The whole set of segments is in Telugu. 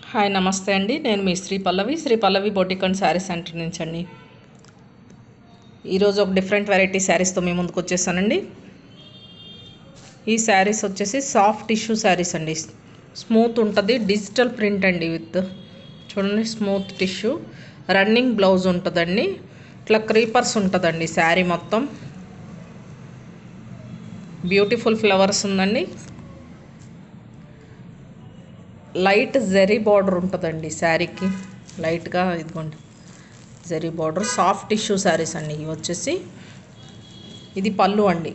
హాయ్ నమస్తే అండి. నేను మీ శ్రీ పల్లవి బొటిక్ అండ్ శారీ సెంటర్ నుంచి అండి. ఈరోజు ఒక డిఫరెంట్ వెరైటీ శారీస్తో మీ ముందుకు వచ్చేసానండి. ఈ శారీస్ వచ్చేసి సాఫ్ట్ టిష్యూ శారీస్ అండి. స్మూత్ ఉంటుంది, డిజిటల్ ప్రింట్ అండి. విత్ చూడండి స్మూత్ టిష్యూ, రన్నింగ్ బ్లౌజ్ ఉంటుందండి. ఇట్లా క్రీపర్స్ ఉంటుందండి శారీ మొత్తం. బ్యూటిఫుల్ ఫ్లవర్స్ ఉందండి. లైట్ జరీ బార్డర్ ఉంటుందండి శారీకి. లైట్గా ఇదిగోండి zari border. Soft tissue saris అండి ఇవి వచ్చేసి. ఇది పళ్ళు అండి.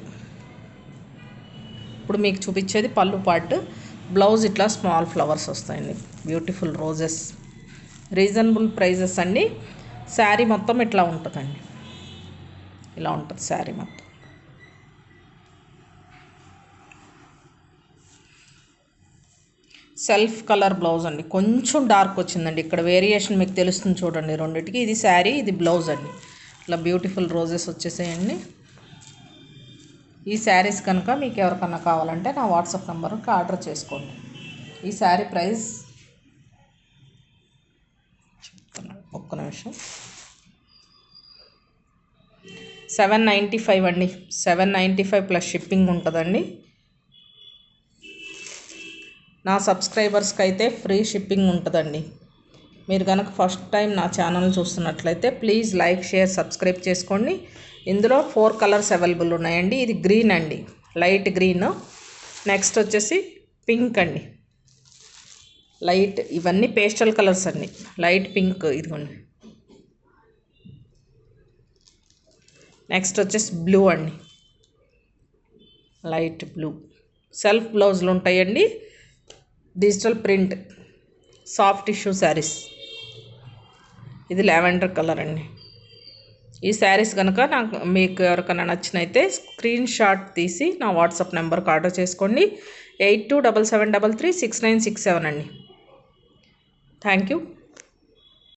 ఇప్పుడు మీకు చూపించేది పళ్ళు పార్ట్. బ్లౌజ్ ఇట్లా స్మాల్ ఫ్లవర్స్ వస్తాయండి. Beautiful roses. రీజనబుల్ ప్రైజెస్ అండి. శారీ మొత్తం ఇట్లా ఉంటుందండి. ఇలా ఉంటుంది శారీ మొత్తం. సెల్ఫ్ కలర్ బ్లౌజ్ అండి. కొంచెం డార్క్ వచ్చిందండి. ఇక్కడ వేరియేషన్ మీకు తెలుస్తుంది చూడండి రెండింటికి. ఇది శారీ, ఇది బ్లౌజ్ అండి. ఇట్లా బ్యూటిఫుల్ రోజెస్ వచ్చేసేయండి. ఈ శారీస్ కనుక మీకు ఎవరికన్నా కావాలంటే నా వాట్సాప్ నెంబర్కి ఆర్డర్ చేసుకోండి. ఈ శారీ ప్రైస్ చెప్తున్నాను, ఒక్క నిమిషం. 795 అండి. 795 ప్లస్ షిప్పింగ్ ఉంటుందండి. నా సబ్స్క్రైబర్స్కి అయితే ఫ్రీ షిప్పింగ్ ఉంటుందండి. మీరు కనుక ఫస్ట్ టైం నా ఛానల్ చూస్తున్నట్లయితే ప్లీజ్ లైక్, షేర్, సబ్స్క్రైబ్ చేసుకోండి. ఇందులో 4 కలర్స్ అవైలబుల్ ఉన్నాయండి. ఇది గ్రీన్ అండి, లైట్ గ్రీన్. నెక్స్ట్ వచ్చేసి పింక్ అండి, లైట్. ఇవన్నీ పేస్టల్ కలర్స్ అండి. లైట్ పింక్ ఇదిగోండి. నెక్స్ట్ వచ్చేసి బ్లూ అండి, లైట్ బ్లూ. సెల్ఫ్ బ్లౌజులు ఉంటాయండి. Digital print soft tissue saris. ఇది లావెండర్ కలర్ అండి. ఈ శారీస్ కనుక మీకు ఎవరికైనా నచ్చినైతే స్క్రీన్ షాట్ తీసి నా వాట్సాప్ నెంబర్కి ఆర్డర్ చేసుకోండి. 8277336967 అండి. Thank you.